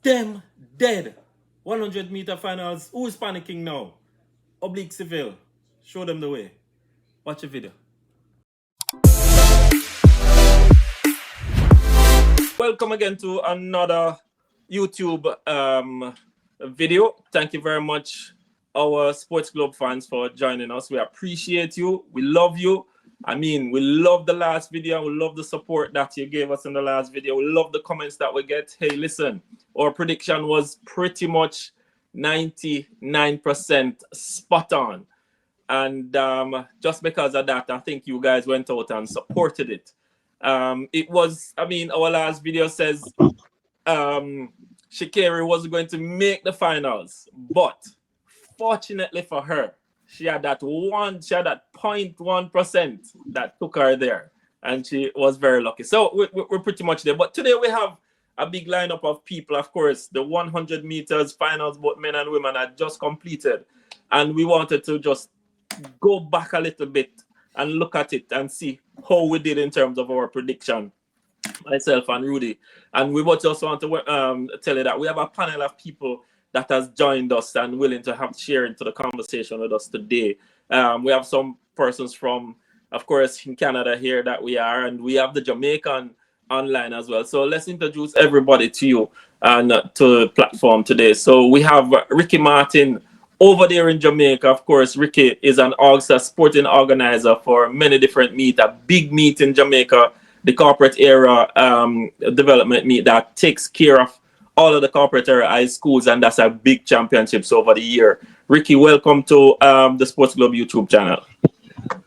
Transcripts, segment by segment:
Dem Dead. 100-meter finals. Who is panicking now? Oblique Seville. Show them the way. Watch the video. Welcome again to another YouTube video. Thank you very much, our SportGlobe fans, for joining us. We appreciate you. We love you. I mean, we love the last video. We love the support that you gave us in the last video. We love the comments that we get. Hey, listen, our prediction was pretty much 99% spot on. And just because of that, I think you guys went out and supported it. It was, I mean, our last video says Sha'Carri was going to make the finals, but fortunately for her, she had that 0.1% that took her there, and she was very lucky. So we're pretty much there. But today we have a big lineup of people. Of course, the 100 meters finals, both men and women, are just completed, and we wanted to just go back a little bit and look at it and see how we did in terms of our prediction, myself and Rudy. And we just want to tell you that we have a panel of people that has joined us and willing to have share into the conversation with us today. We have some persons from, of course, in Canada here that we are, and we have the Jamaican online as well. So let's introduce everybody to you and to the platform today. So we have Ricky Martin over there in Jamaica. Of course, Ricky is an sporting organizer for many different meet, a big meet in Jamaica, the corporate era development meet that takes care of all of the corporate area high schools, and that's a big championships over the year. Ricky, welcome to the SportGlobe YouTube channel.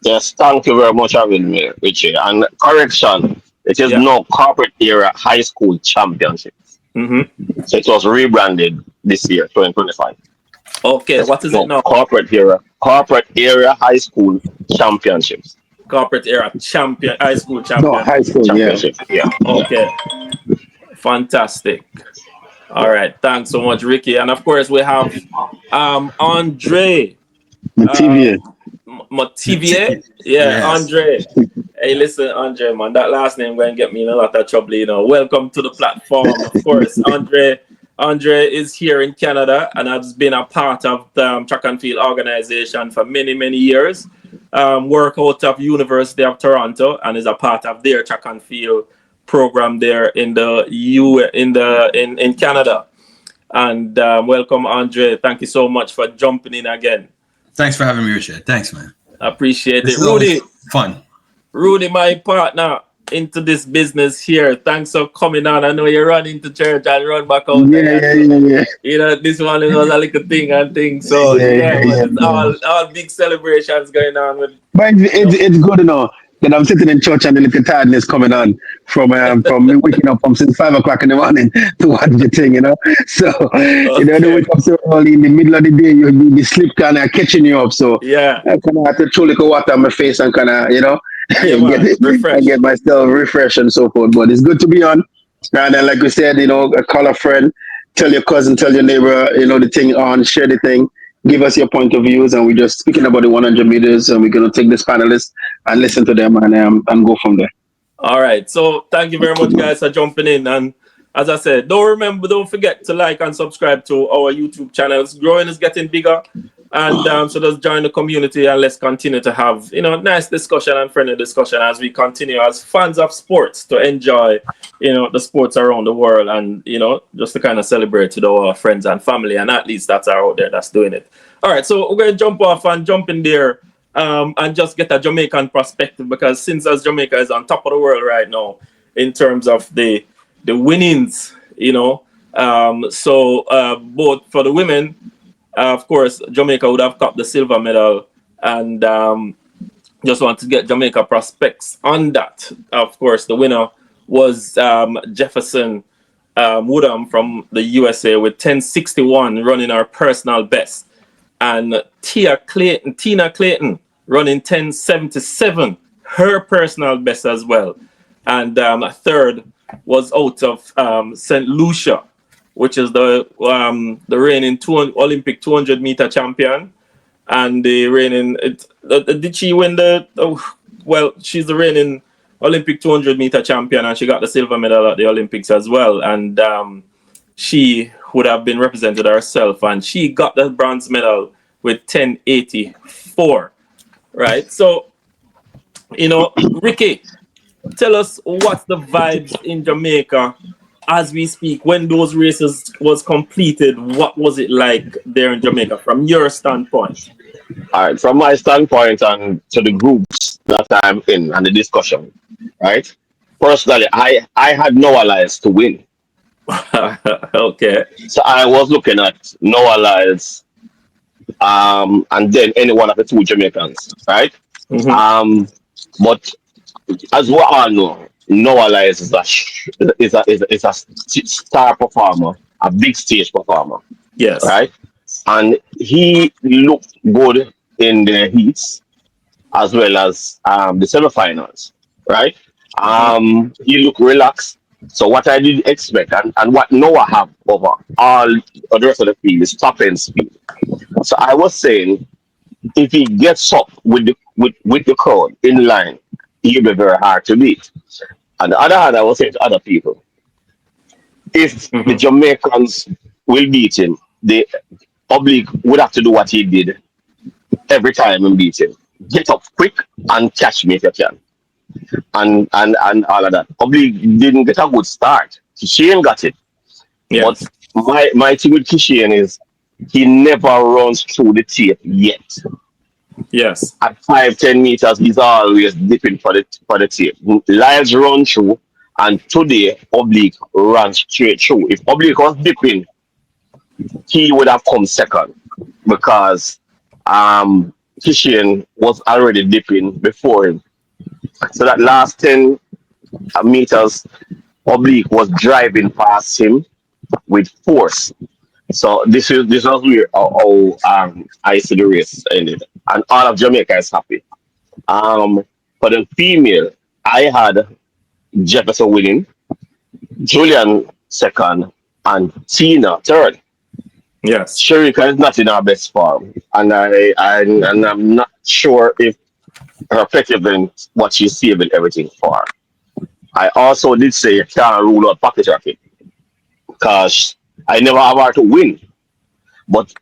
Yes, thank you very much for having me, Richie. And correction, it is no corporate era high school championships. So it was rebranded this year, 2025. Okay, what is it now? Corporate era high school championships. Corporate era high school champion. No, high school, Championships, yeah. Okay, fantastic. All right, thanks so much, Ricky. And of course, we have Andre Motivier. Yeah, yes. Andre. Hey, listen, Andre, man, that last name going to get me in a lot of trouble, you know. Welcome to the platform, of course. Andre is here in Canada and has been a part of the track and field organization for many, many years. Work out of University of Toronto and is a part of their track and field program there in Canada. And welcome, Andre. Thank you so much for jumping in again. Thanks for having me, Richard. Thanks, man. Appreciate it. Rudy. Fun. Rudy, my partner into this business here. Thanks for coming on. I know you run into church and run back out. Yeah. You know, this one was a little thing and thing. So all big celebrations going on with. But it's good, you know. Then I'm sitting in church and the little tiredness coming on from me waking up from since 5 o'clock in the morning to watch the thing, you know. So you know, the wake up so early in the middle of the day, the sleep kind of catching you up. So yeah, I kind of have to throw a little water on my face and kind of, you know, get myself refreshed and so forth. But it's good to be on. And then, like we said, you know, call a friend, tell your cousin, tell your neighbor, you know, the thing on, share the thing. Give us your point of views, and we're just speaking about the 100 meters, and we're going to take this panelist and listen to them and go from there. All right. So thank you very much, guys, for jumping in. And as I said, don't forget to like and subscribe to our YouTube channel. It's growing, it's getting bigger. And so just join the community and let's continue to have, you know, nice discussion and friendly discussion as we continue as fans of sports to enjoy, you know, the sports around the world and, you know, just to kind of celebrate with our friends and family and athletes that are out there that's doing it. All right, so we're going to jump off and jump in there and just get a Jamaican perspective, because since as Jamaica is on top of the world right now in terms of the winnings, you know, so both for the women, of course, Jamaica would have got the silver medal, and just want to get Jamaica prospects on that. Of course, the winner was Jefferson Woodham from the USA with 10:61 running our personal best, and Tina Clayton running 10:77, her personal best as well. And a third was out of St. Lucia, which is the reigning Olympic 200-meter champion, and the reigning. Did she win the? Well, she's the reigning Olympic 200-meter champion, and she got the silver medal at the Olympics as well. And she would have been represented herself, and she got the bronze medal with 10:84. Right. So, Ricky, tell us what's the vibes in Jamaica as we speak. When those races was completed, what was it like there in Jamaica from your standpoint? All right, from my standpoint and to the groups that I'm in and the discussion, right? Personally, I had Noah Lyles to win. Okay. So I was looking at Noah Lyles, and then any one of the two Jamaicans, right? Mm-hmm. Um, but as we all know, Noah Lyles is a star performer, a big stage performer, Yes. right? And he looked good in the heats as well as the semifinals, right? Mm-hmm. He looked relaxed. So what I did expect and what Noah have over all the rest of the field is top end speed. So I was saying if he gets up with the crowd in line, he'll be very hard to beat. On the other hand, I was saying to other people, if the Mm-hmm. Jamaicans will beat him, the Oblique would have to do what he did every time and beat him. Get up quick and catch me if you can. And all of that. Oblique didn't get a good start. Shane got it. But Yes. my thing with Kishian is he never runs through the tape yet. Yes. At 5, 10 meters, he's always dipping for the tape. Lyles run through, and today Oblique ran straight through. If Oblique was dipping, he would have come second because Kishian was already dipping before him. So that last 10 meters, Oblique was driving past him with force. So this was where I see the race ended, and all of Jamaica is happy. Um, for the female, I had Jefferson winning, Julian second, and Tina third. Yes. Sherika is not in her best form, and I'm not sure if her effectiveness what she's saving everything for. I also did say you can't rule out pocket rocket because I never have her to win, but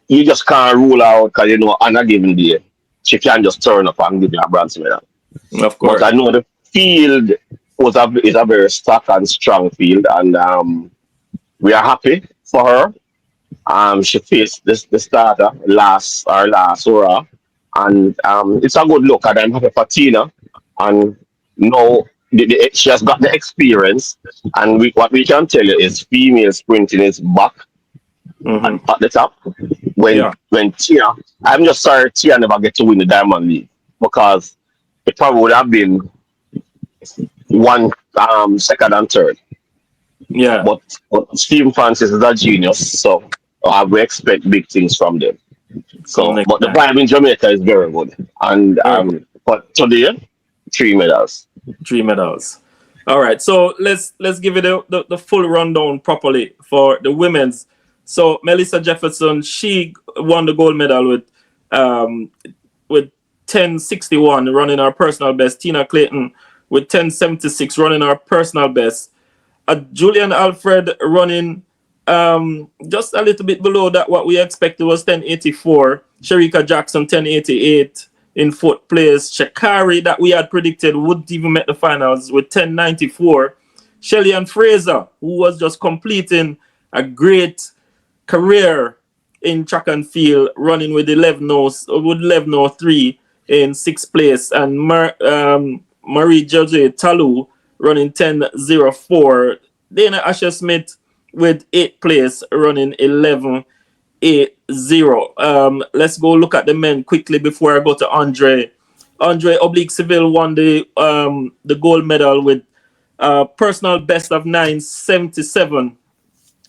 you just can't rule out because on a given day she can just turn up and give you a bronze medal. Of But course. I know the field is a very stock and strong field, and we are happy for her. She faced the starter last hurrah, and it's a good look. And I'm happy for Tina, and now she has got the experience. And what we can tell you is female sprinting is back Mm-hmm. at the top. When Yeah. Tia, I'm just sorry Tia never get to win the Diamond League because it probably would have been one second and third. Yeah. But Stephen Francis is a genius, so we expect big things from them. Come So, next but the time. vibe in Jamaica is very good, and Very good. but today 3 medals. 3 medals. All right. So let's give it the full rundown properly for the women's. So Melissa Jefferson, she won the gold medal with 10:61 running our personal best. Tina Clayton with 10:76 running our personal best. Julian Alfred running just a little bit below that what we expected was 10:84. Sherika Jackson 10:88 in fourth place. Shakari that we had predicted wouldn't even make the finals with 10:94. Shelly and Fraser, who was just completing a great career in track and field, running with 11:03 in sixth place, and Marie Jose Talu running 10:04. Dana Asher Smith with eighth place, running 11:80. Let's go look at the men quickly before I go to Andre. Andre Oblique Seville won the gold medal with personal best of 9:77,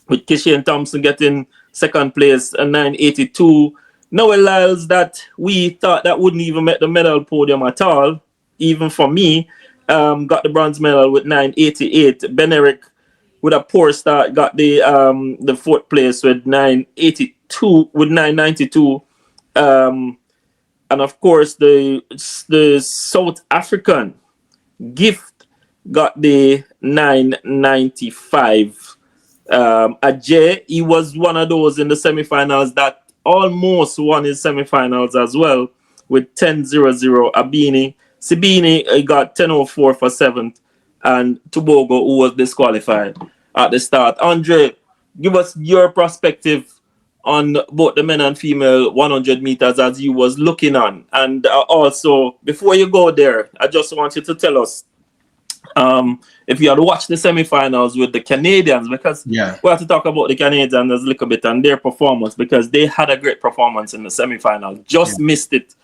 with Kishian Thompson getting second place at 9:82. Noah Lyles, that we thought that wouldn't even make the medal podium at all, even for me, got the bronze medal with 9:88. Ben Eric, with a poor start, got the fourth place with 992. And of course, the South African Gift got the 995. Ajay, he was one of those in the semifinals that almost won his semifinals as well with 10-0-0. Sibini, he got 10-04 for 7th, and Tobago, who was disqualified at the start. Andre, give us your perspective on both the men and female 100 meters as you was looking on. And also, before you go there, I just want you to tell us if you had watched the semifinals with the Canadians, because we have to talk about the Canadians a little bit and their performance, because they had a great performance in the semifinal. Just missed it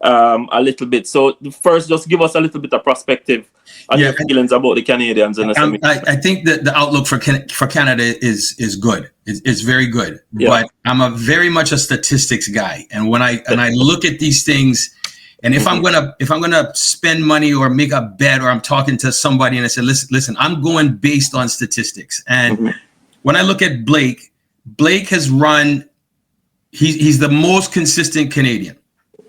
a little bit. So first, just give us a little bit of perspective on your feelings about the Canadians in the semifinal. I think that the outlook for Canada is good. It's very good. But I'm very much a statistics guy, and when I look at these things. And if I'm gonna spend money or make a bet, or I'm talking to somebody and I say, listen, I'm going based on statistics. And when I look at Blake has run. He's the most consistent Canadian.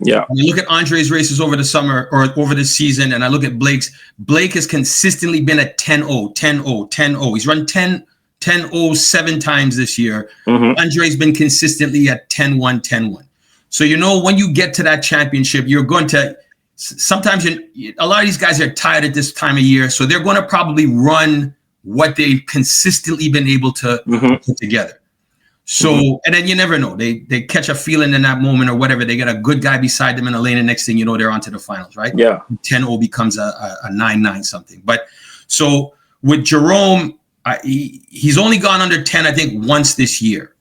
Yeah. When you look at Andre's races over the summer or over the season, and I look at Blake has consistently been at 10-0, 10-0, 10-0. He's run 10-0 7 times this year. Andre's been consistently at 10-1, 10-1. So, when you get to that championship, you're going to sometimes a lot of these guys are tired at this time of year. So they're going to probably run what they've consistently been able to put together. So, and then you never know. They catch a feeling in that moment or whatever. They get a good guy beside them in the lane. And next thing you know, they're on to the finals, right? Yeah. 10-0 becomes a 9-9 something. But so with Jerome, he's only gone under 10, I think, once this year.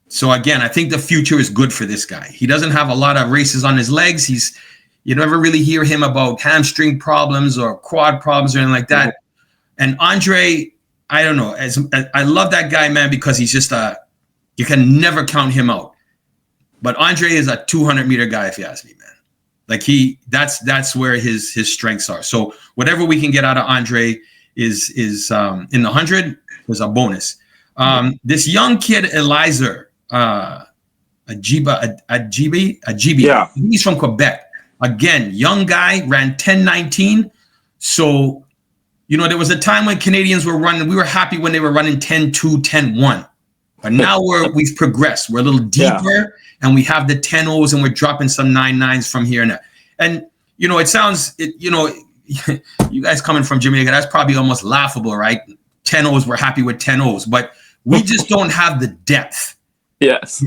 So again, I think the future is good for this guy. He doesn't have a lot of races on his legs. You never really hear him about hamstring problems or quad problems or anything like that. And Andre, I don't know. I love that guy, man, because he's just you can never count him out. But Andre is a 200-meter guy, if you ask me, man. Like that's where his strengths are. So whatever we can get out of Andre is in the 100 was a bonus. This young kid, Eliza, Ajibi. Yeah. He's from Quebec. Again, young guy, ran 10:19. So, there was a time when Canadians were running. We were happy when they were running 10:2, 10:1. But now we've progressed. We're a little deeper, and we have the 10-0s, and we're dropping some 9-9s from here and there. And it sounds, you guys coming from Jamaica, that's probably almost laughable, right? 10-0s, we're happy with 10-0s, but we just don't have the depth. Yes.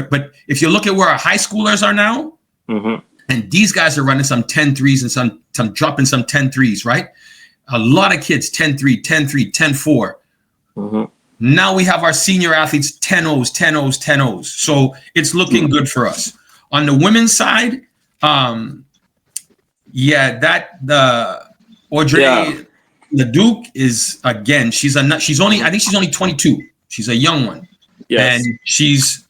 But if you look at where our high schoolers are now, and these guys are running some 10-3s and some dropping some 10-3s, right? A lot of kids 10-3, 10-3, 10-4. Now we have our senior athletes 10-0s, 10-0s, 10-0s. So it's looking good for us. On the women's side, Audrey Leduc is, again, she's only 22. She's a young one. Yes. And she's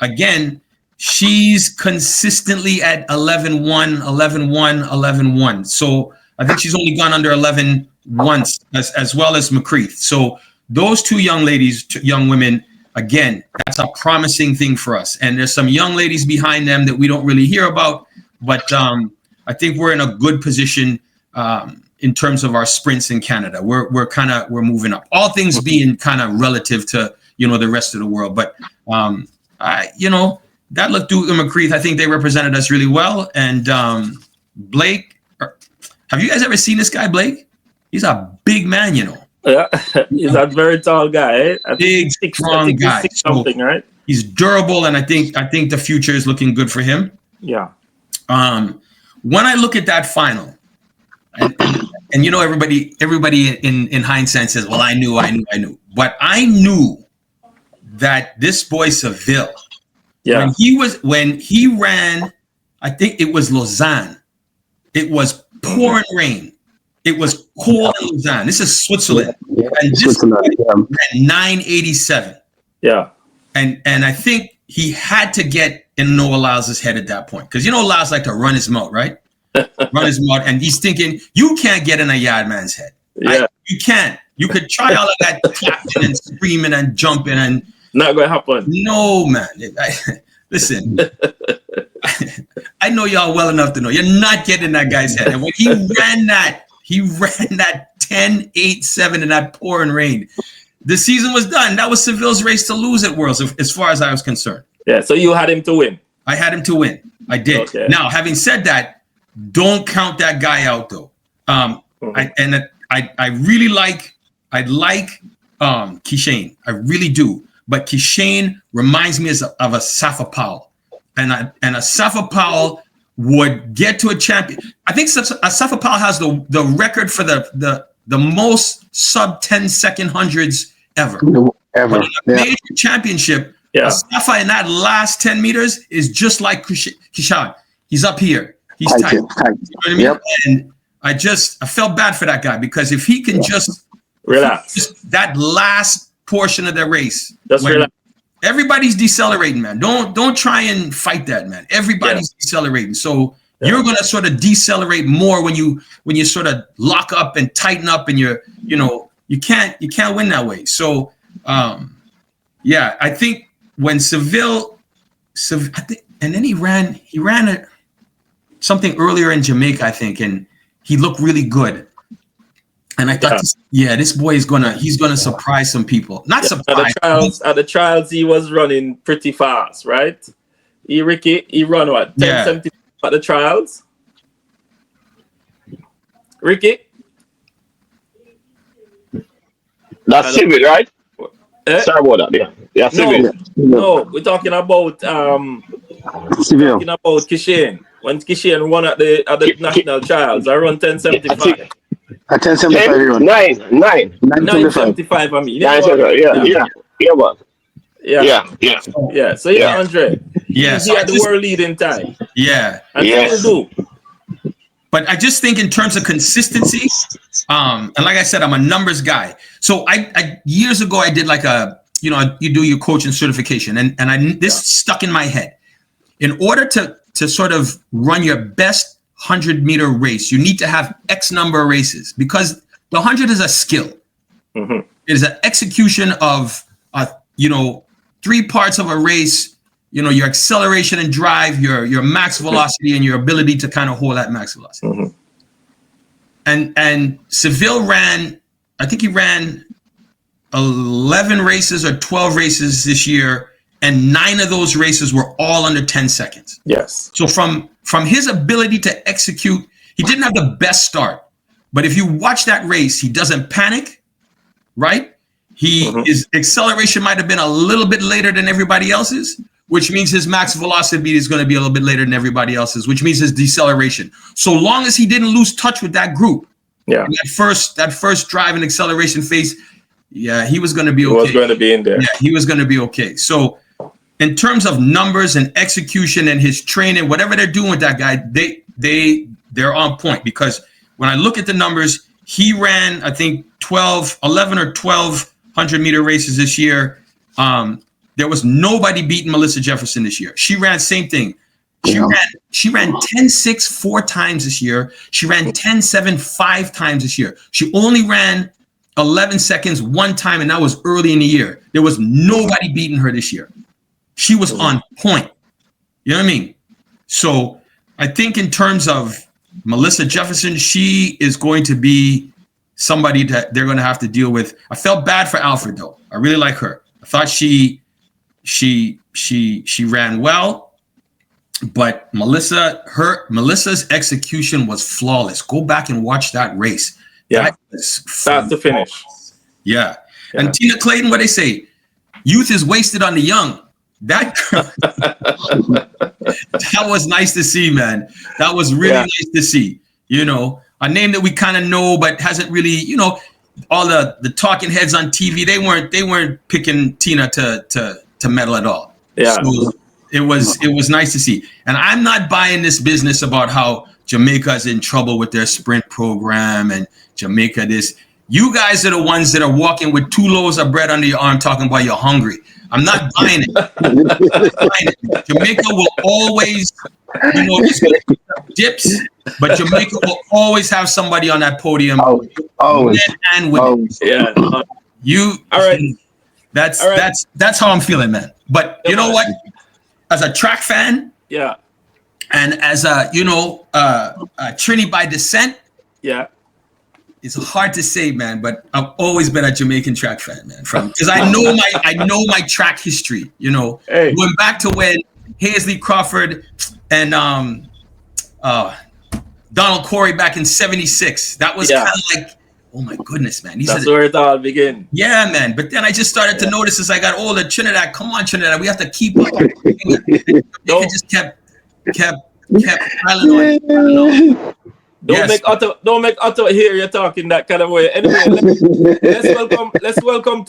consistently at 11-1, 11-1, 11-1. So I think she's only gone under 11 once, as well as McCreath. So those two young women, again, that's a promising thing for us. And there's some young ladies behind them that we don't really hear about, but I think we're in a good position in terms of our sprints in Canada. We're moving up. All things being kind of relative to the rest of the world, but that looked Duke and McCreath, I think they represented us really well. And Blake, have you guys ever seen this guy, Blake? He's a big man, Yeah, he's a very tall guy. Big, strong guy. Something, right? He's durable, and I think the future is looking good for him. Yeah. When I look at that final, and everybody in hindsight says, "Well, I knew," but I knew that this boy Seville, when he ran, I think it was Lausanne. It was pouring rain. It was cold in Lausanne. This is Switzerland. And this ran 9:87. Yeah. And I think he had to get in Noah Lyles' head at that point. Because Lyles like to run his mouth, right? Run his mouth. And he's thinking, you can't get in a yard man's head. Yeah. You can't. You could try all of that clapping and screaming and jumping and not gonna happen. No, man. Listen. I know y'all well enough to know you're not getting in that guy's head. And when he ran that 10-8-7 in that pouring rain. the season was done. That was Seville's race to lose at Worlds, as far as I was concerned. Yeah, so you had him to win. I had him to win. I did. Okay. Now, having said that, don't count that guy out though. I really like Kishane. I really do. But Kishane reminds me of a Safa Powell, and a Safa Powell would get to a champion. I think Safa Powell has the record for the most sub 10-second hundreds ever. But in a major championship, Safa in that last 10 meters is just like Kishane. He's up here. He's tight. You know what I mean? Yep. And I felt bad for that guy, because if he can just relax that last portion of the race, just relax. Everybody's decelerating, man. Don't try and fight that, man. Everybody's decelerating. So you're gonna sort of decelerate more when you sort of lock up and tighten up, and you can't win that way. So I think when Seville, and then he ran something earlier in Jamaica, I think, and he looked really good. And I thought, this boy he's gonna surprise some people. Not surprise. At the trials, he was running pretty fast, right? He run what? 10.70 at the trials. Ricky? That's Seville, right? Sorry about that. Yeah, Seville. No, we're talking about Seville. Talking about Kishane. When Kishane won at the national trials, I run 10.75. At 10.75, 9.75. I mean, man. Yeah. So Andre. Yeah, he had the world leading time. Yeah. And people do. But I just think in terms of consistency, and like I said, I'm a numbers guy. So I years ago I did like you do your coaching certification, and this stuck in my head. In order to sort of run your best 100-meter race, you need to have X number of races, because the 100 is a skill. Mm-hmm. It is an execution of 3 parts of a race. Your acceleration and drive, your max velocity, and your ability to kind of hold that max velocity. Mm-hmm. And Seville ran 11 races or 12 races this year, and 9 of those races were all under 10 seconds. Yes. So from his ability to execute, he didn't have the best start, but if you watch that race, he doesn't panic, right? His acceleration might have been a little bit later than everybody else's, which means his max velocity is going to be a little bit later than everybody else's, which means his deceleration. So long as he didn't lose touch with that group, that first drive and acceleration phase, he was going to be okay. He was going to be in there. Yeah, he was going to be okay. So in terms of numbers and execution and his training, whatever they're doing with that guy, they're on point, because when I look at the numbers, he ran, I think 11 or 12 100-meter races this year. There was nobody beating Melissa Jefferson this year. She ran same thing. She ran 10.6 4 times this year. She ran 10.7 5 times this year. She only ran 11 seconds 1 time, and that was early in the year. There was nobody beating her this year. She was on point. You know what I mean? So I think in terms of Melissa Jefferson, she is going to be somebody that they're going to have to deal with. I felt bad for Alfred, though. I really like her. I thought she ran well, but Melissa's execution was flawless. Go back and watch that race. Yeah, start to finish. Yeah. And Tina Clayton, what they say, youth is wasted on the young. That was nice to see, man. That was really nice to see. A name that we kind of know, but hasn't really, all the talking heads on TV, they weren't picking Tina to medal at all. Yeah. So it was nice to see. And I'm not buying this business about how Jamaica is in trouble with their sprint program and Jamaica this. You guys are the ones that are walking with 2 loaves of bread under your arm talking about you're hungry. I'm not buying it. Jamaica will always, dips, but Jamaica will always have somebody on that podium. Always. And women. Yeah. All right. That's how I'm feeling, man. But you know what? As a track fan, and as a Trini by descent, it's hard to say, man, but I've always been a Jamaican track fan, man. Because I know my track history. You know, going back to when Hazley Crawford and Donald Corey back in '76. That was kind of like, oh my goodness, man. That's where it all began. Yeah, man. But then I just started to notice as I got older, Trinidad, come on, Trinidad, we have to keep up. They just kept piling on. Don't make Otto hear you talking that kind of way. Anyway, let's welcome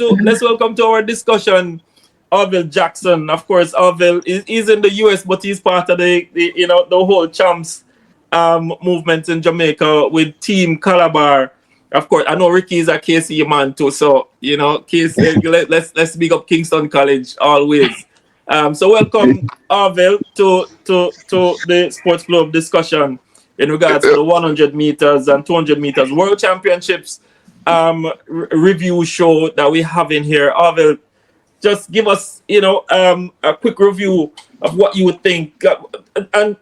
to our discussion Orville Jackson. Of course, Orville is in the US, but he's part of the whole champs movement in Jamaica with Team Calabar. Of course, I know Ricky is a KC man too, so KC, let's big up Kingston College always. So welcome Orville to the SportGlobe discussion in regards to the 100 meters and 200 meters World Championships review show that we have in here. Orville, just give us a quick review of what you would think, and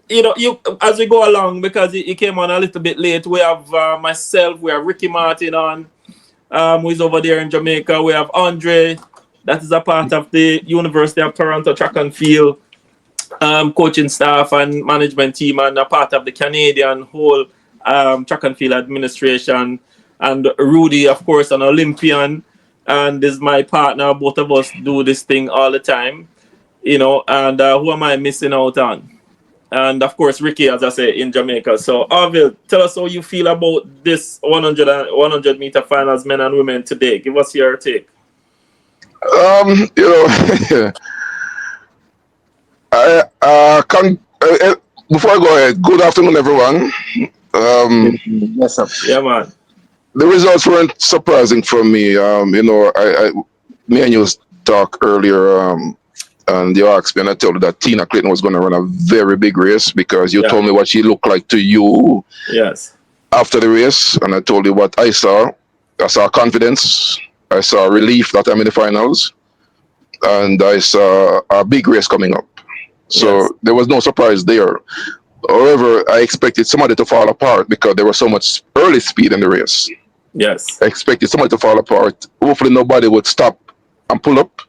you as we go along, because you came on a little bit late. We have myself, we have Ricky Martin on, who is over there in Jamaica. We have Andre, that is a part of the University of Toronto track and field coaching staff and management team, and a part of the Canadian whole track and field administration. And Rudy, of course, an Olympian, and is my partner. Both of us do this thing all the time, and who am I missing out on? And of course, Ricky, as I say, in Jamaica. So, Orville, tell us how you feel about this 100 meter finals, men and women today. Give us your take. Before I go ahead, good afternoon, everyone. Yes, sir. Yeah, man. The results weren't surprising for me. Me and you talked earlier, and you asked me, and I told you that Tina Clayton was going to run a very big race, because you told me what she looked like to you. Yes. After the race, and I told you what I saw. I saw confidence. I saw relief that I'm in the finals, and I saw a big race coming up. So there was no surprise there. However, I expected somebody to fall apart because there was so much early speed in the race. Yes. I expected somebody to fall apart. Hopefully nobody would stop and pull up.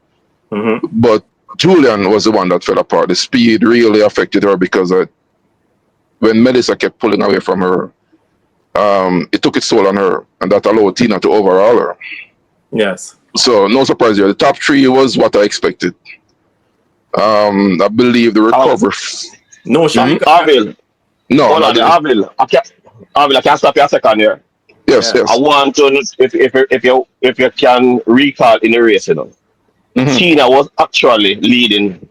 Mm-hmm. But Julian was the one that fell apart. The speed really affected her, because when Melissa kept pulling away from her, it took its toll on her, and that allowed Tina to overhaul her. Yes. So no surprise there. The top three was what I expected. I believe the recovery. No, Orville. No, hold on, Orville. I can't stop you a second here. Yes. I want to know if you can recall in the race, Tina was actually leading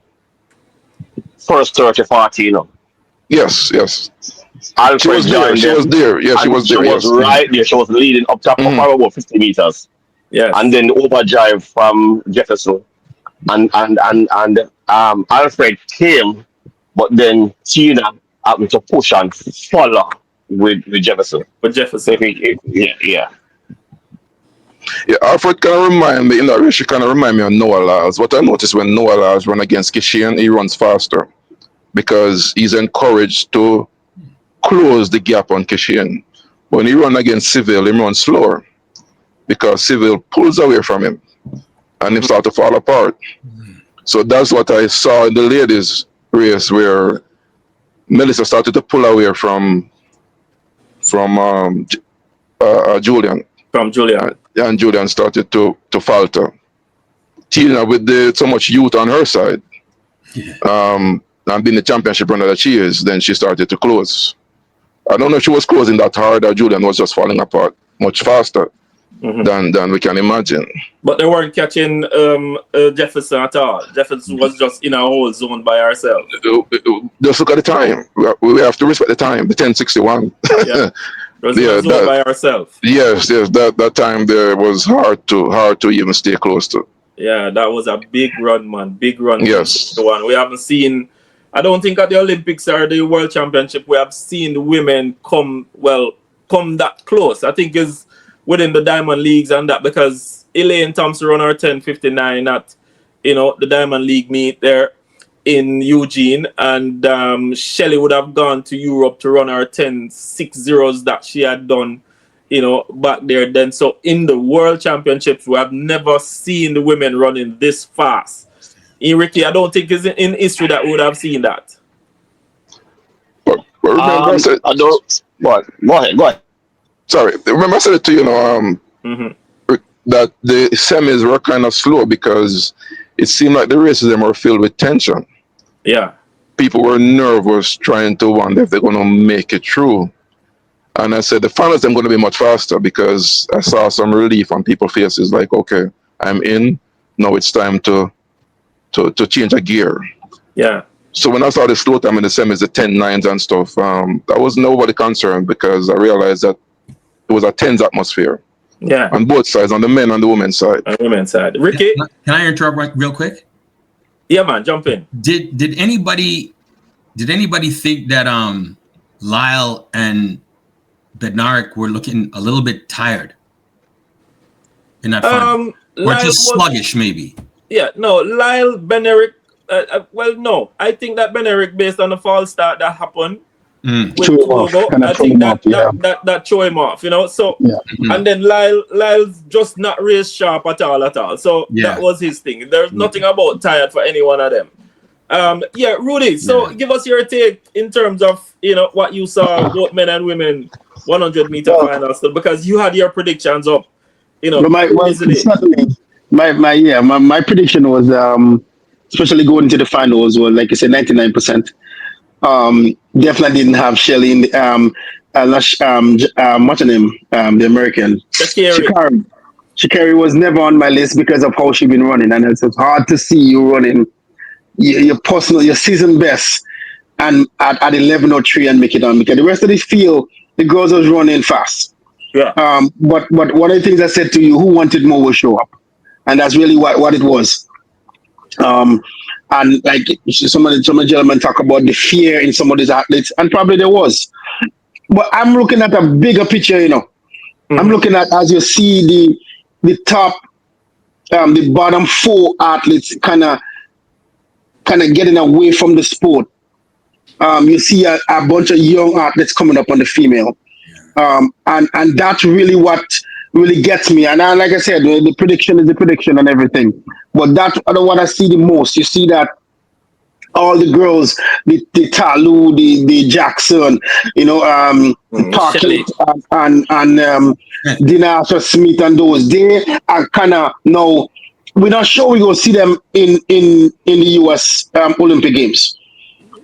first 30-40, Yes. Alfred She was there. She was there. Yeah, she was there. She was right there. She was leading up top of about 50 meters. Yes. And then the overdrive from Jefferson, and Alfred came, but then Tina happened to push and follow with Jefferson. Yeah. Yeah, Alfred kind of remind me, in that race, she kind of remind me of Noah Lyles. What I noticed when Noah Lyles run against Kishian, he runs faster, because he's encouraged to close the gap on Kishian. When he run against Seville, he runs slower, because Seville pulls away from him, and he start to fall apart. So that's what I saw in the ladies' race, where Melissa started to pull away from Julian. From Julian. And Julian started to falter. Tina, with so much youth on her side, and being the championship runner that she is, then she started to close. I don't know if she was closing that hard, or Julian was just falling apart much faster than we can imagine. But they weren't catching Jefferson at all. Jefferson was just in a whole zone by herself. Just look at the time. We have to respect the time, the 10:61. Yeah. Was by herself. Yes. That time there was hard to even stay close to. Yeah, that was a big run, man. Big run. Yes. The one we haven't seen. I don't think at the Olympics or the World Championship we have seen the women come that close. I think is within the Diamond Leagues and that, because Elaine Thompson run her 10:59 at the Diamond League meet there in Eugene, and Shelley would have gone to Europe to run her 10:60s that she had done, back there then. So in the World Championships, we have never seen the women running this fast. In Ricky, I don't think it's in history that we would have seen that. But remember, I said, I don't. Go ahead. Sorry, remember I said it to you, that the semis were kind of slow because it seemed like the races them were filled with tension. Yeah. People were nervous, trying to wonder if they're going to make it through. And I said, the finals are going to be much faster because I saw some relief on people's faces, like, okay, I'm in. Now it's time to change a gear. Yeah. So when I saw the slow time in the semis, the 10-9s and stuff, I was nobody concerned because I realized that it was a tense atmosphere. Yeah. On both sides, on the men and the women's side. On the women's side. Ricky? Can I interrupt real quick? Yeah, man, jump in. Did anybody think that Lyle and Bednarik were looking a little bit tired in that final? Or just sluggish, maybe? Yeah, no, Lyle, Bednarik, well, no. I think that Bednarik, based on the false start that happened with Togo, I think that threw him off, So, and then Lyle's just not race sharp at all. So that was his thing. There's nothing about tired for any one of them. Rudy, so give us your take in terms of, what you saw, both men and women, 100-meter finals, because you had your predictions up, my prediction was, especially going to the finals, was, like I said, 99%. Definitely didn't have Shelly in the, what's her name? The American. Sha'Carri was never on my list because of how she been running, and it's hard to see you running your season best and at 11:03 and make it on, because the rest of the field, the girls was running fast. Yeah. But one of the things I said to you, who wanted more will show up, and that's really what it was. And like some of the gentlemen talk about the fear in some of these athletes, and probably there was. But I'm looking at a bigger picture, I'm looking at, as you see the top, the bottom 4 athletes kind of getting away from the sport. You see a bunch of young athletes coming up on the female. And that's really what really gets me. And like I said, the prediction is the prediction and everything. But that's what I see the most. You see that all the girls, the Talu, the Jackson, Parkett and Dinasha Smith and those, they are kind of now. We're not sure we're going to see them in the US Olympic Games.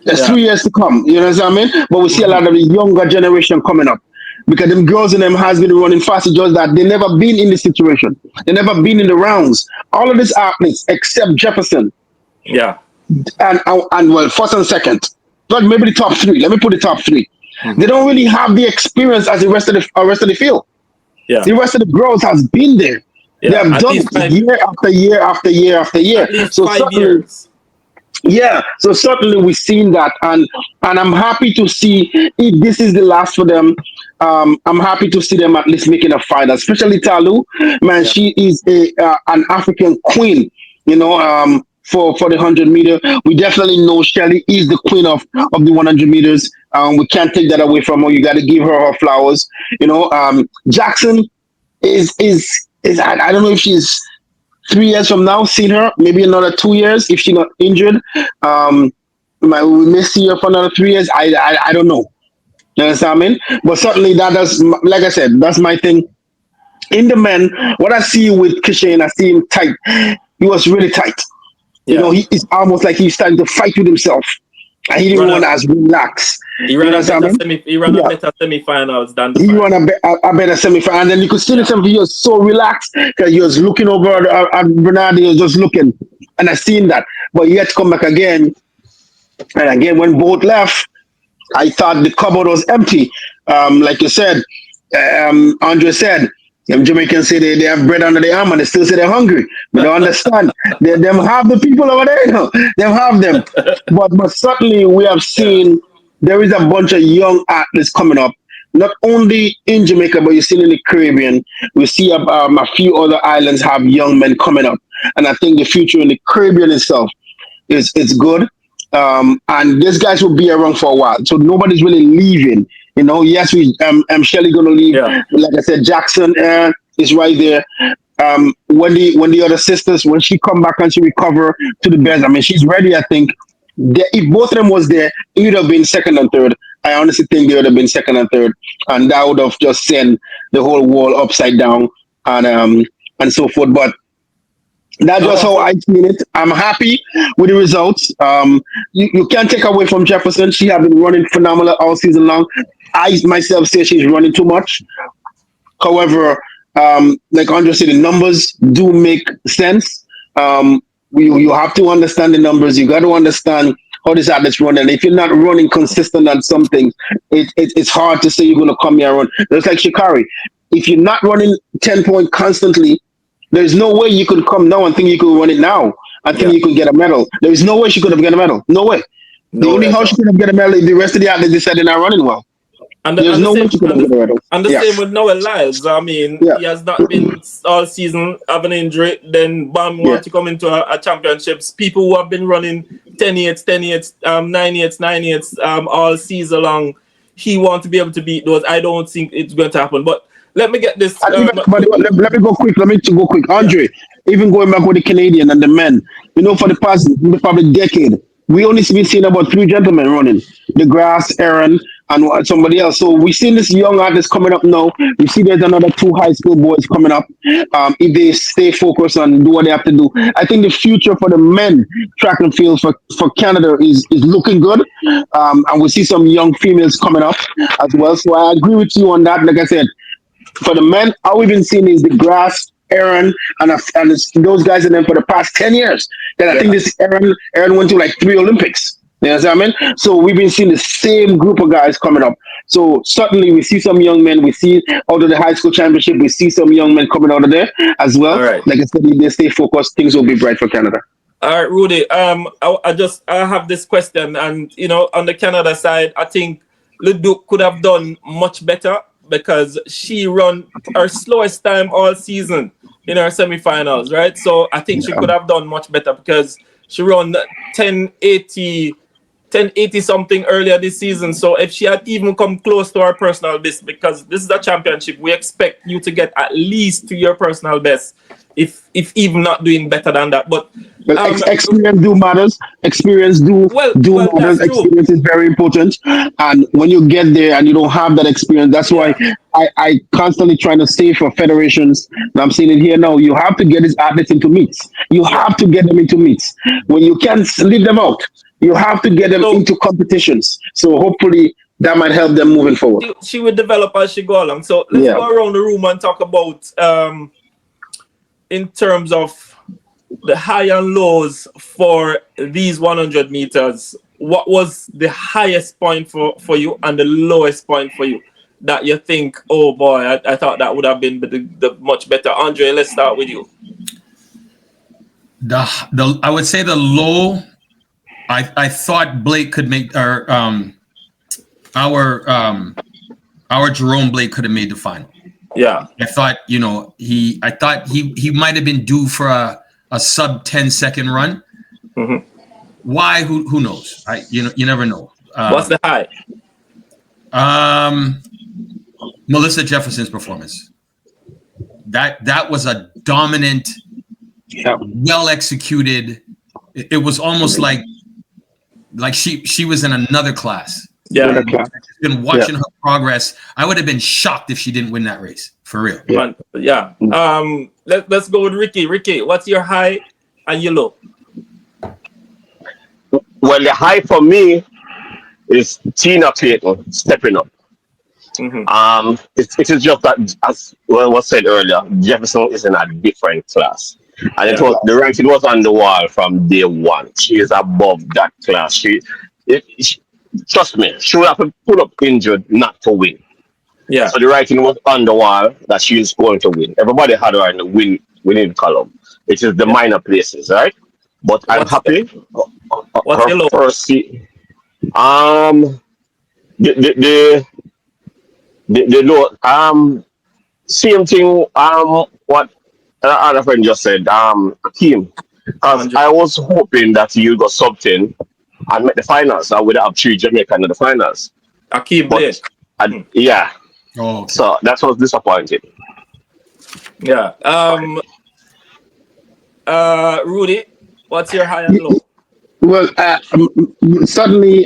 There's 3 years to come, you know what I mean? But we see a lot of the younger generation coming up, because them girls in them has been running fast. It's just that they never been in this situation. They never been in the rounds. All of these athletes except Jefferson. Yeah. And well, first and second. But maybe the top 3. Let me put the top 3. They don't really have the experience as the rest of the field. Yeah. The rest of the girls has been there. Yeah. They have done it year after year after year after year. At least 5 years. Yeah, so certainly we've seen that, and I'm happy to see if this is the last for them. I'm happy to see them at least making a final, especially Talu. Man, she is an African queen, for the 100-meter. We definitely know Shelly is the queen of the 100 meters. We can't take that away from her. You got to give her flowers. Jackson is I don't know if she's 3 years from now, seen her, maybe another 2 years if she's not injured. We may see her for another 3 years. I don't know. You understand what I mean? But certainly that does, like I said, that's my thing. In the men, what I see with Kishane, I see him tight. He was really tight. Yeah. It's almost like he's starting to fight with himself. And he didn't run as relaxed. He ran a better semi-finals than the He ran a better semi-final. And then you could see himself, he was so relaxed because he was looking over at Bernard, he was just looking. And I seen that. But he had to come back again. And again, when both left, I thought the cupboard was empty. Like you said, Andre said, Jamaicans say they have bread under their arm and they still say they're hungry. But don't understand. Them have the people over there, Them have them. But certainly we have seen there is a bunch of young athletes coming up, not only in Jamaica, but you see in the Caribbean. We see a few other islands have young men coming up. And I think the future in the Caribbean itself is good. And these guys will be around for a while. So nobody's really leaving. You know, yes, we Shelly gonna leave. Yeah. Like I said, Jackson is right there. When the other sisters, when she come back and she recover to the best, I mean, she's ready. I think if both of them was there, it would have been second and third. I honestly think they would have been second and third, and that would have just sent the whole wall upside down and so forth. But that's just how I seen it. I'm happy with the results. You can't take away from Jefferson. She has been running phenomenal all season long. I myself say she's running too much. However, like Andre said, the numbers do make sense. You have to understand the numbers. You got to understand how this athlete's running. And if you're not running consistent on something, it's hard to say you're going to come here and run. Just like Shikari. If you're not running 10 point constantly, there's no way you could come now and think you could run it now and think you could get a medal. There's no way she could have get a medal. No way. The only how she could have get a medal is the rest of the athletes decided they're not running well. And there's no way she could have get a medal. And the same with Noah Lyles. I mean, he has not been all season, have an injury, then bam, want to come into a championships. People who have been running 10-8s, 9-8s, 9-8s all season long, he wants to be able to beat those. I don't think it's going to happen. But let me get this. Let me go quick. Andre, even going back with the Canadian and the men, you know, for the past probably decade, we only been seeing about 3 gentlemen running: DeGrasse, Aaron, and somebody else. So we seen this young artist coming up now. We see there's another 2 high school boys coming up. If they stay focused and do what they have to do, I think the future for the men track and field for Canada is looking good. And we see some young females coming up as well. So I agree with you on that. Like I said, for the men, all we've been seeing is DeGrasse, Aaron, and those guys in them for the past 10 years. Then I think this Aaron went to like 3 Olympics. You know what I mean? So we've been seeing the same group of guys coming up. So certainly we see some young men. We see out of the high school championship, we see some young men coming out of there as well. All right. Like I said, if they stay focused, things will be bright for Canada. All right, Rudy. I have this question, and you know, on the Canada side, I think Leduc could have done much better, because she run her slowest time all season in her semifinals, right? So I think she could have done much better, because she run 1080 something earlier this season. So if she had even come close to her personal best, because this is a championship, we expect you to get at least to your personal best, if even not doing better than that. But experience do matters. Experience matters. Experience is very important. And when you get there and you don't have that experience, that's why I constantly trying to say for federations, and I'm seeing it here now, you have to get these athletes into meets. You have to get them into meets. When you can't leave them out, you have to get them into competitions. So hopefully that might help them moving forward. She will develop as she go along. So let's go around the room and talk about in terms of the high and lows for these 100 meters. What was the highest point for you and the lowest point for you that you think, oh boy, I thought that would have been the much better? Andre, let's start with you. I would say the low, I thought Blake could make our Jerome Blake could have made the final. Yeah, I thought, you know, he might have been due for a sub 10-second run. Mm-hmm. Why? Who knows? You never know. What's the high? Melissa Jefferson's performance. That was a dominant, well executed. It was almost like she was in another class. Yeah, I've been watching her progress. I would have been shocked if she didn't win that race, for real. Yeah. Let's go with Ricky. Ricky, what's your high and your low? Well, the high for me is Tina Clayton stepping up. Mm-hmm. It is just that, as was said earlier, Jefferson is in a different class, and it was the ranking was on the wall from day one. She is above that class. She trust me, she would have to pull up injured not to win. Yeah. So the writing was on the wall that she is going to win. Everybody had her in the winning column. It is the minor places, right? But I'm happy. What's the low? First seat. The low. Same thing. What other friend just said. Team. Because I was hoping that you got something and make the finals. I would have 3 Jamaican in the finals. Akeem Blake. Yeah. Oh, okay. So that was disappointing. Yeah. Rudy, what's your high and low? Well, suddenly,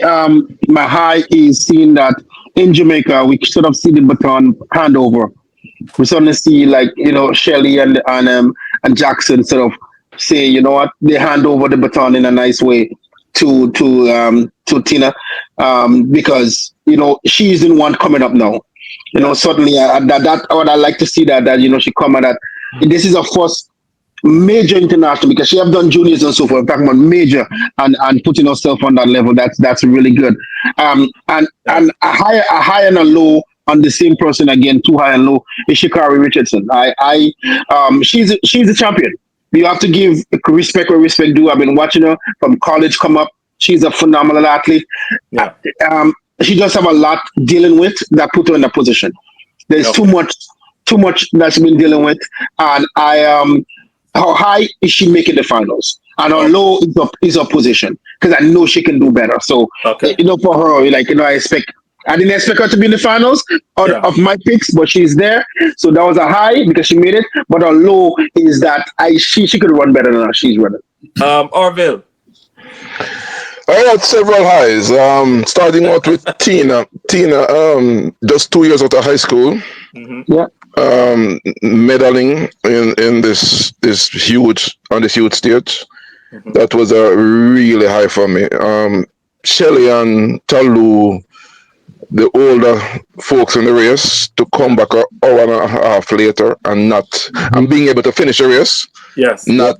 my high is seeing that in Jamaica, we sort of see the baton handover. We suddenly see, like, Shelley and Jackson sort of say, you know what, they hand over the baton in a nice way to Tina, because she's the one coming up now. Suddenly, that what I like to see, that she come at that. This is a first major international, because she have done juniors and so forth. Talking about major and putting herself on that level. That's really good. And a high and a low on the same person again. Too high and low is Shikari Richardson. She's a champion. You have to give respect where respect due. I've been watching her from college come up. She's a phenomenal athlete. Yeah. She does have a lot dealing with that put her in that position. There's too much that she's been dealing with, and how high is she making the finals? And how low is her position? Because I know she can do better. So, for her, I didn't expect her to be in the finals of my picks, but she's there. So that was a high because she made it. But a low is that she could run better than her. She's running. Orville. I had several highs. Starting out with Tina. Tina, just 2 years out of high school. Mm-hmm. Yeah. Medaling in this huge stage. Mm-hmm. That was a really high for me. Shelley and Talu, the older folks in the race, to come back an hour and a half later and being able to finish the race. Yes. Not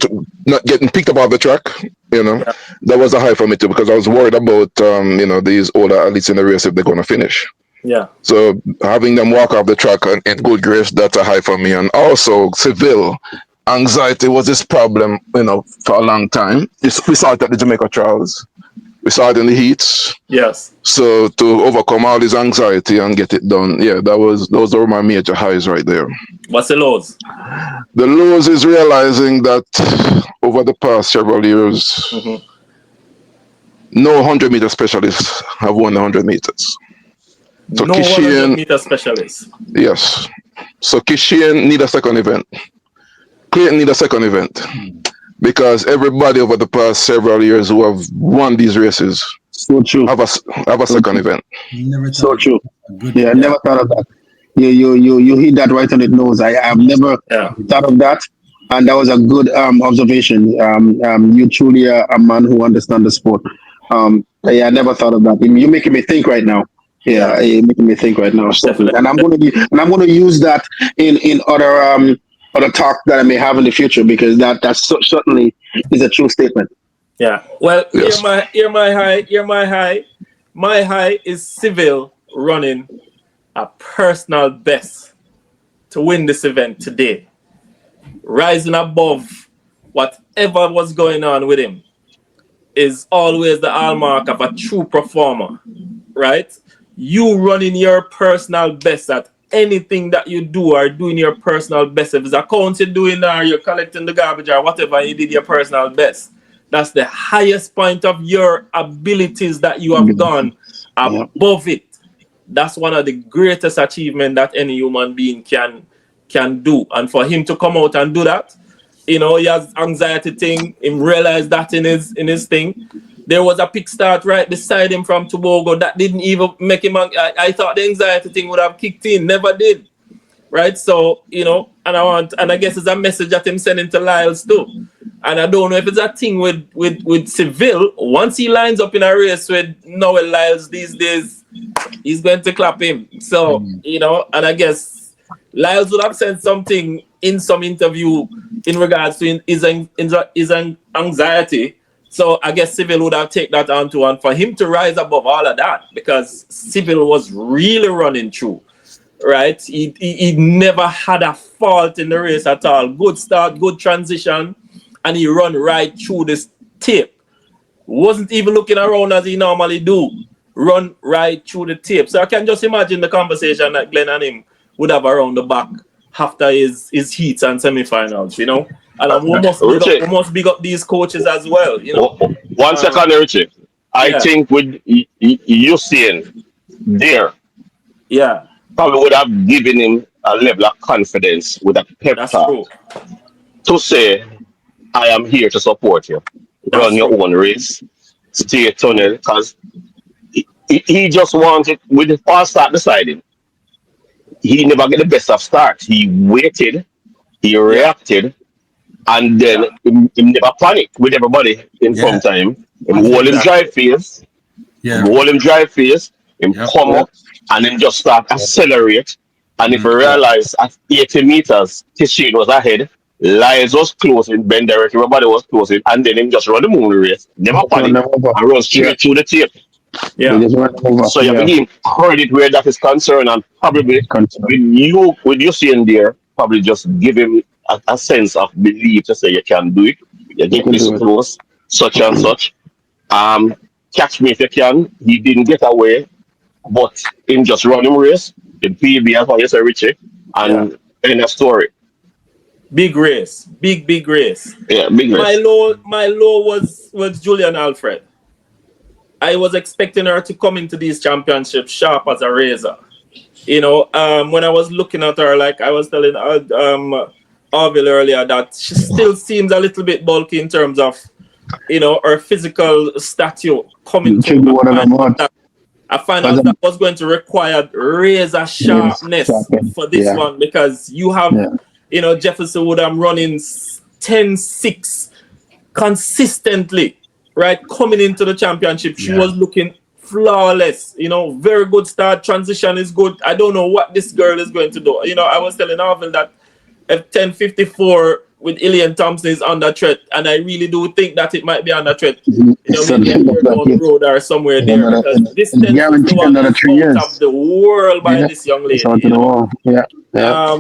getting picked up off the track. That was a high for me too, because I was worried about these older athletes in the race, if they're going to finish. Yeah. So having them walk off the track in good grace, that's a high for me. And also Seville, anxiety was this problem, for a long time. We saw it at the Jamaica trials. We saw it in the heats. Yes. So to overcome all this anxiety and get it done, those are my major highs right there. What's the lows? The lows is realizing that over the past several years, no 100-meter specialists have won the 100 meters. So no 100-meter specialists. Yes. So Kishian need a second event. Clayton need a second event. Because everybody over the past several years who have won these races have a second event. So true. I never thought of that. You hit that right on the nose. I have never thought of that, and that was a good observation. You truly are a man who understands the sport. I never thought of that. You're making me think right now. Yeah, you're making me think right now. Definitely. And I'm going to use that in other talk that I may have in the future, because that certainly is a true statement. Yeah. Well, here's my high. My high is Seville running a personal best to win this event today. Rising above whatever was going on with him is always the hallmark of a true performer, right? You running your personal best at anything that you do, or doing your personal best. If it's accounts you're doing, or you're collecting the garbage, or whatever, you did your personal best. That's the highest point of your abilities that you have done above it. That's one of the greatest achievements that any human being can do. And for him to come out and do that, he has anxiety thing. He realized that in his thing. There was a pick start right beside him from Tobago that didn't even make him. I thought the anxiety thing would have kicked in, never did, right? So and I guess it's a message that him sending to Lyles too. And I don't know if it's a thing with Seville. Once he lines up in a race with Noah Lyles these days, he's going to clap him. So and I guess Lyles would have said something in some interview in regards to his anxiety. So I guess Seville would have taken that onto, and for him to rise above all of that, because Seville was really running through, right? He never had a fault in the race at all. Good start, good transition, and he run right through this tape. Wasn't even looking around as he normally do. Run right through the tape. So I can just imagine the conversation that Glenn and him would have around the back after his heats and semifinals, And we must big up these coaches as well, 1 second, Richie. I think with you seeing there, Yeah. Probably would have given him a level of confidence with a pep That's talk true. to say, I am here to support you. That's Run your true. own race, stay tunnel, because he just wanted, with the fast start deciding, he never get the best of start. He waited, he Yeah. reacted, and then Yeah. he never panicked with everybody in Yeah. front of him. Him hold him Exactly. drive face, Yeah. him Yep. come Yeah. up, and then just start accelerate. And if Mm. you Yeah. realize at 80 meters, Tishane was ahead, Lyles was closing, Ben Derek, everybody was closing, and then him just run the moon race, never Just run panic, them over. and run Yeah. straight through the tape. They Yeah. just run them over. So you have to Yeah. give him credit where that is concerned, and probably Continue. with you seeing there, probably just give him a sense of belief to say you can do it. You You get can this do it. close, such and such. Um, Catch me if you can. He didn't get away, but in just running race, the PB as well, yes, Richie, Yeah. and end of story. Big race. Big race. Yeah, big My race. low was Julian Alfred. I was expecting her to come into these championships sharp as a razor. When I was looking at her, like I was telling Arville earlier, that she still seems a little bit bulky in terms of, her physical stature coming You to. should do one of them ones. I find Because out that was going to require razor sharpness sharpen. for this Yeah. one, because you have, Jefferson Woodham running 10-6 consistently, right? Coming into the championship, she was looking flawless. Very good start. Transition is good. I don't know what this girl is going to do. I was telling Arvin that if 10:54 with Ilian Thompson is under threat, and I really do think that it might be under threat. Maybe a year down the road or somewhere there, because this guarantee 10:51 another is 3 years. out of the world by this young It's lady. out to the wall. Yeah. Yeah.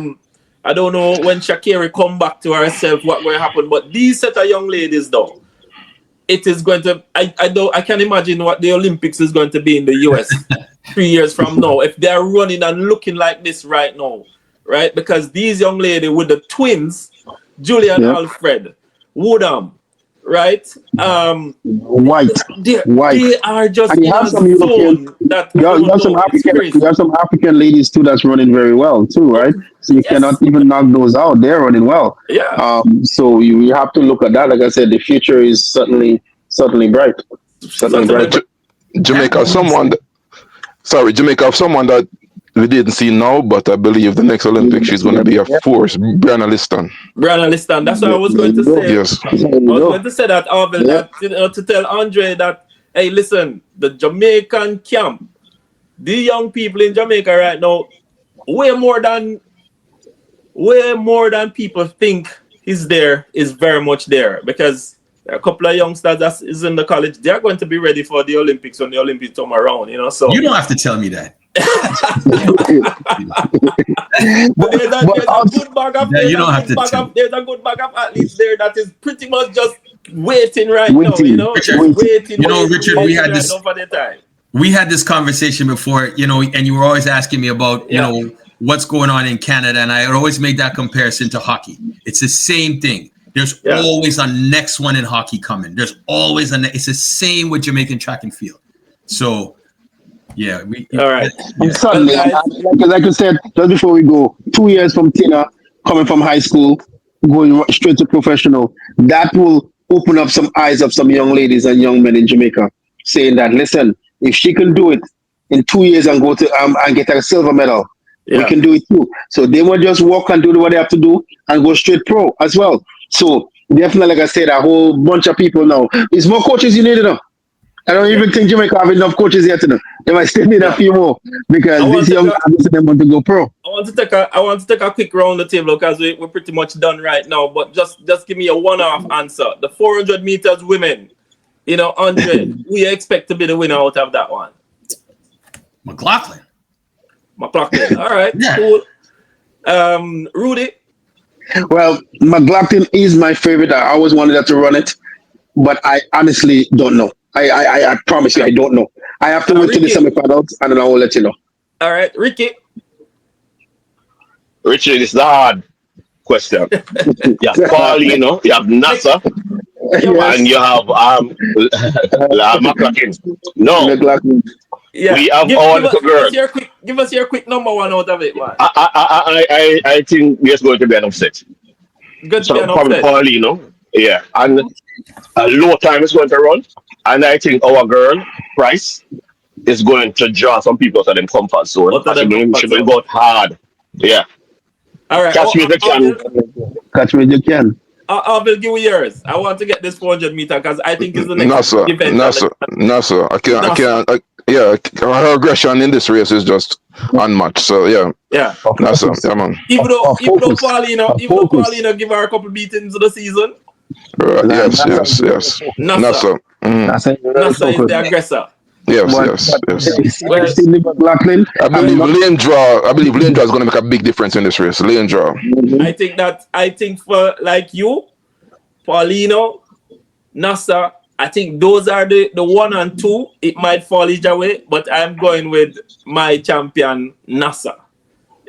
I don't know when Shakira come back to herself what will happen, but these set of young ladies, though, it is going to. I can imagine what the Olympics is going to be in the US 3 years from now if they're running and looking like this right now, right? Because these young ladies with the twins, Julian Alfred, Woodham, right? White. They are just And you in have a some European. zone that You I don't have some know. It's African. crazy. You have some African ladies too that's running very well too, right? So you cannot even knock those out. They're running well. Yeah. So you have to look at that. Like I said, the future is certainly bright. Certainly bright. Jamaica have someone. Jamaica have someone that we didn't see now, but I believe the next Olympics she's going to be a force. Brianna Liston. Brianna Liston. That's what I was going to say. Yes. I was going to say that, Arville, that to tell Andre that, hey, listen, the Jamaican camp, the young people in Jamaica right now, way more than people think is very much there, because a couple of youngsters that is in the college, they're going to be ready for the Olympics when the Olympics come around, So You don't have to tell me that. there's a good bag of there's a good bag of athletes there that is pretty much just waiting right now, Richard, we had this for the time. We had this conversation before, and you were always asking me about, what's going on in Canada, and I always made that comparison to hockey. It's the same thing. There's always a next one in hockey coming. There's always it's the same with Jamaican track and field. So, yeah. All right. Suddenly, like I said, just before we go, 2 years from Tina, coming from high school, going straight to professional, that will open up some eyes of some young ladies and young men in Jamaica, saying that, listen, if she can do it in 2 years and go to and get a silver medal, we can do it too. So they will just walk and do what they have to do and go straight pro as well. So definitely, like I said, a whole bunch of people now. There's more coaches you need to know. I don't even think Jamaica have enough coaches yet to know. They might still need a few more, because these young athletes want to go pro. I want to take a quick round the table, because we're pretty much done right now. But just give me a one-off answer. The 400 meters women, Andre, who you expect to be the winner out of that one? McLaughlin. All right. Yeah. Cool. Rudy. Well, McLaughlin is my favorite. I always wanted her to run it, but I honestly don't know. I promise you, I don't know. I have to wait till the semifinals, and then I will let you know. All right, Ricky. Richard, it's the hard question. You have Paulino, you have NASA, and you have McLaughlin. No, Yeah. We have our little girl. Give us your quick number one out of it, man. I think there's going to be an upset. Good to be So an probably upset. Paulino. Yeah. And a low time is going to run. And I think our girl, Price, is going to draw some people out of them comfort zone. She will go hard. Yeah. All right. Catch me if you can. Catch me if you can. I will give you yours. I want to get this 400 meter because I think it's the next No, sir. event. No, sir. I can't. Yeah, her aggression in this race is just unmatched. So yeah. Yeah. No, sir. Yeah, man. Even though Paulino give her a couple beatings of the season. Yes. Nasa. Nasa is the aggressor. Yes. Sidney McLaughlin. I believe lane draw is going to make a big difference in this race. Lane draw. I think for like you, Paulino, Nasa, I think those are the 1 and 2. It might fall each way, but I'm going with my champion, Nasa.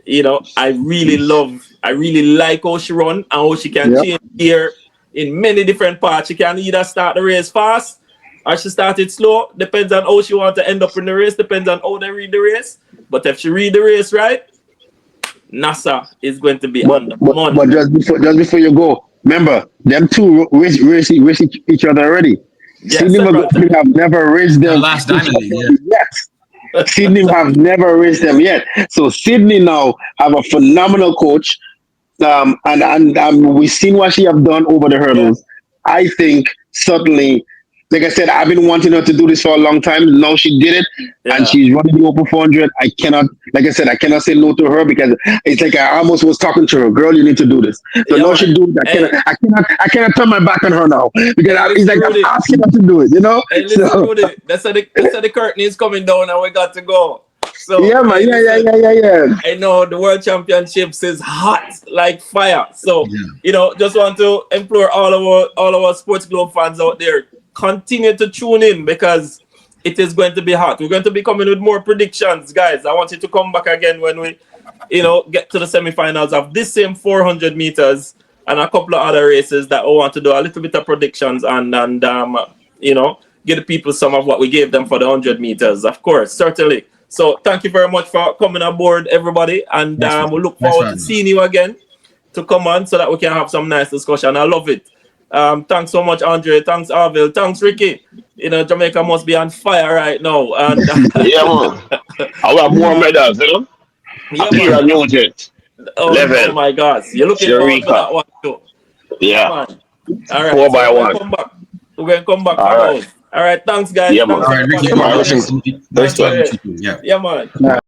You know, I really like how she run and how she can change gear in many different parts. She can either start the race fast or she started slow. Depends on how she wants to end up in the race. Depends on how they read the race. But if she read the race right, Nasa is going to be on the money. But just before you go, remember, them two race each other already. Yeah, Sidney McLaughlin have never raced them. Last Diamond League, yet. Sidney have never raced them yet. So Sidney now have a phenomenal coach. And we've seen what she have done over the hurdles. Yeah. I think certainly, like I said, I've been wanting her to do this for a long time. Now she did it, and she's running the Open 400. I cannot say no to her because it's like I almost was talking to her. Girl, you need to do this. So now she do it. I cannot turn my back on her now because it's like I'm asking her to do it. You know. Hey, listen, Rudy, that's how the curtain is coming down, and we got to go. So yeah, man. Yeah. I know the World Championships is hot like fire. So you know, just want to implore all our SportGlobe fans out there, continue to tune in because it is going to be hot. We're going to be coming with more predictions, guys. I want you to come back again when we, get to the semifinals of this same 400 meters and a couple of other races that we want to do a little bit of predictions and give the people some of what we gave them for the 100 meters. Of course, certainly. So thank you very much for coming aboard, everybody, and we look forward to seeing you again to come on so that we can have some nice discussion. I love it. Thanks so much, Andre. Thanks, Arville. Thanks, Ricky. Jamaica must be on fire right now. And yeah, man. I have more medals, Yeah, man. Nugent. Oh my God. You're looking forward to that one too. Yeah. Man. All right. 4x1. We're going to come back. All right. Thanks, guys. Yeah, man. Thanks, All right, man. Ricky, Yeah, man. Yeah, man.